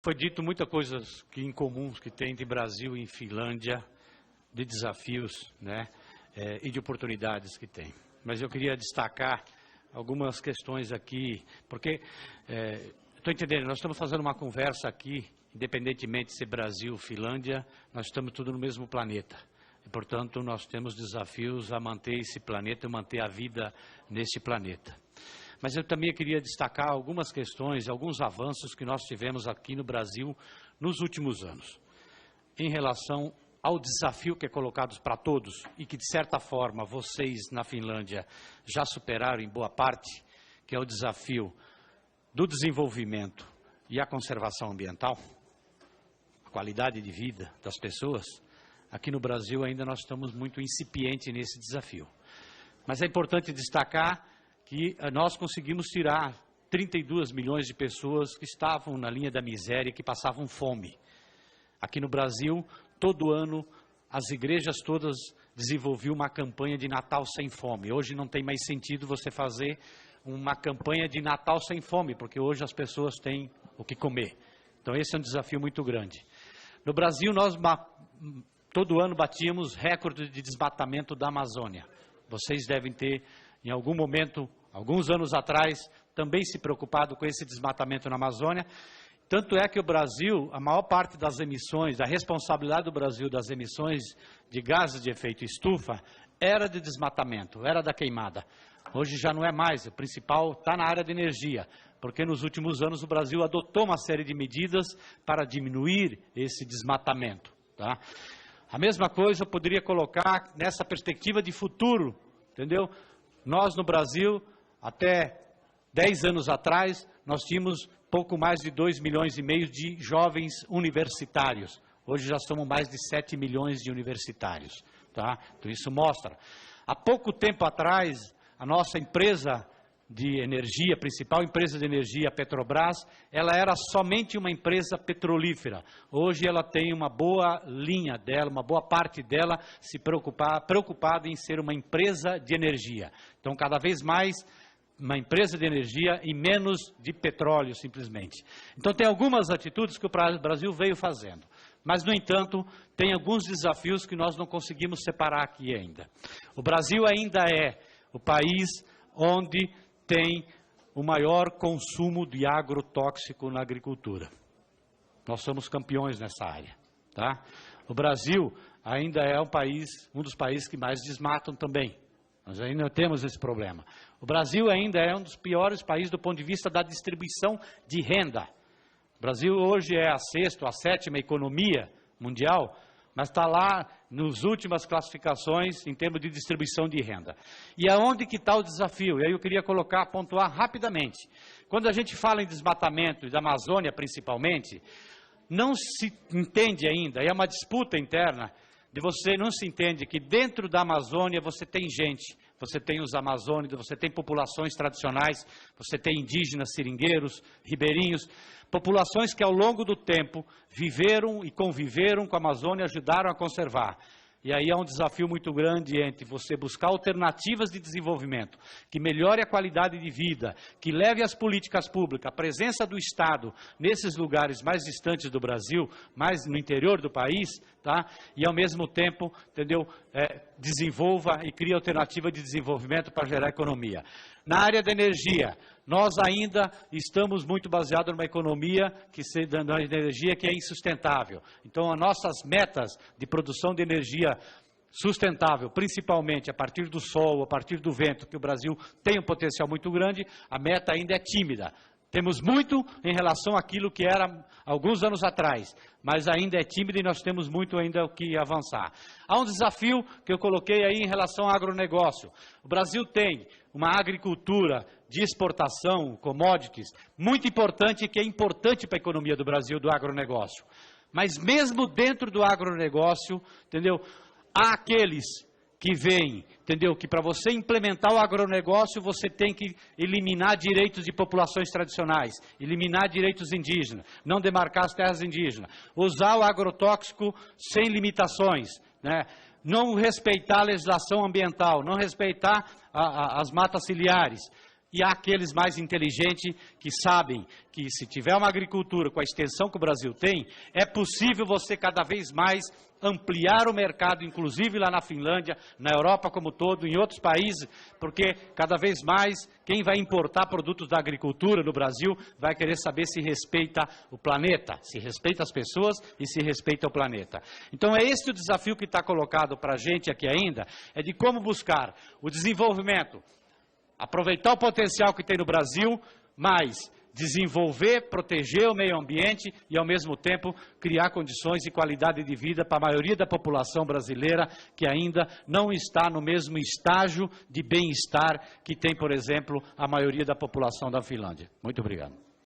Foi dito muitas coisas em comum que tem de Brasil e Finlândia, de desafios, né, e de oportunidades que tem. Mas eu queria destacar algumas questões aqui, porque, estou entendendo, nós estamos fazendo uma conversa aqui, independentemente de ser Brasil ou Finlândia, nós estamos tudo no mesmo planeta. E, portanto, nós temos desafios a manter esse planeta e manter a vida nesse planeta. Mas eu também queria destacar algumas questões, alguns avanços que nós tivemos aqui no Brasil nos últimos anos, em relação ao desafio que é colocado para todos e que, de certa forma, vocês na Finlândia já superaram em boa parte, que é o desafio do desenvolvimento e a conservação ambiental, a qualidade de vida das pessoas. Aqui no Brasil ainda nós estamos muito incipientes nesse desafio. Mas é importante destacar que nós conseguimos tirar 32 milhões de pessoas que estavam na linha da miséria, que passavam fome. Aqui no Brasil, todo ano, as igrejas todas desenvolviam uma campanha de Natal sem fome. Hoje não tem mais sentido você fazer uma campanha de Natal sem fome, porque hoje as pessoas têm o que comer. Então esse é um desafio muito grande. No Brasil, nós todo ano batíamos recorde de desmatamento da Amazônia. Vocês devem ter, em algum momento, alguns anos atrás, também se preocupado com esse desmatamento na Amazônia. Tanto é que o Brasil, a maior parte das emissões, a responsabilidade do Brasil das emissões de gases de efeito estufa, era de desmatamento, era da queimada. Hoje já não é mais, o principal está na área de energia, porque nos últimos anos o Brasil adotou uma série de medidas para diminuir esse desmatamento, tá? A mesma coisa eu poderia colocar nessa perspectiva de futuro, entendeu? Nós no Brasil, até 10 anos atrás, nós tínhamos pouco mais de 2,5 milhões de jovens universitários. Hoje já somos mais de 7 milhões de universitários, tá? Então isso mostra. Há pouco tempo atrás, a nossa empresa de energia, a principal empresa de energia, a Petrobras, ela era somente uma empresa petrolífera. Hoje ela tem uma boa linha dela, uma boa parte dela preocupada em ser uma empresa de energia. Então, cada vez mais, uma empresa de energia e menos de petróleo, simplesmente. Então, tem algumas atitudes que o Brasil veio fazendo. Mas, no entanto, tem alguns desafios que nós não conseguimos separar aqui ainda. O Brasil ainda é o país onde tem o maior consumo de agrotóxico na agricultura. Nós somos campeões nessa área, tá? O Brasil ainda é um dos países que mais desmatam também. Nós ainda temos esse problema. O Brasil ainda é um dos piores países do ponto de vista da distribuição de renda. O Brasil hoje é a 6ª, a 7ª economia mundial, mas está lá nas últimas classificações em termos de distribuição de renda. E aonde que está o desafio? E aí eu queria pontuar rapidamente. Quando a gente fala em desmatamento, e da Amazônia principalmente, não se entende ainda, é uma disputa interna, não se entende que dentro da Amazônia você tem gente, você tem os amazônidas, você tem populações tradicionais, você tem indígenas, seringueiros, ribeirinhos, populações que ao longo do tempo viveram e conviveram com a Amazônia e ajudaram a conservar. E aí há um desafio muito grande entre você buscar alternativas de desenvolvimento, que melhore a qualidade de vida, que leve as políticas públicas, a presença do Estado nesses lugares mais distantes do Brasil, mais no interior do país, tá? E ao mesmo tempo, entendeu, desenvolva e crie alternativa de desenvolvimento para gerar economia. Na área da energia, nós ainda estamos muito baseados numa economia na energia que é insustentável. Então, as nossas metas de produção de energia sustentável, principalmente a partir do sol, a partir do vento, que o Brasil tem um potencial muito grande, a meta ainda é tímida. Temos muito em relação àquilo que era alguns anos atrás, mas ainda é tímido e nós temos muito ainda o que avançar. Há um desafio que eu coloquei aí em relação ao agronegócio. O Brasil tem uma agricultura de exportação, commodities, muito importante, que é importante para a economia do Brasil, do agronegócio. Mas mesmo dentro do agronegócio, entendeu, há aqueles que veem, entendeu, que para você implementar o agronegócio, você tem que eliminar direitos de populações tradicionais, eliminar direitos indígenas, não demarcar as terras indígenas, usar o agrotóxico sem limitações, né? Não respeitar a legislação ambiental, não respeitar as matas ciliares. E há aqueles mais inteligentes que sabem que se tiver uma agricultura com a extensão que o Brasil tem, é possível você cada vez mais ampliar o mercado, inclusive lá na Finlândia, na Europa como todo, em outros países, porque cada vez mais quem vai importar produtos da agricultura no Brasil vai querer saber se respeita o planeta, se respeita as pessoas e se respeita o planeta. Então é esse o desafio que está colocado para a gente aqui ainda, é de como buscar o desenvolvimento, aproveitar o potencial que tem no Brasil, mas desenvolver, proteger o meio ambiente e, ao mesmo tempo, criar condições de qualidade de vida para a maioria da população brasileira que ainda não está no mesmo estágio de bem-estar que tem, por exemplo, a maioria da população da Finlândia. Muito obrigado.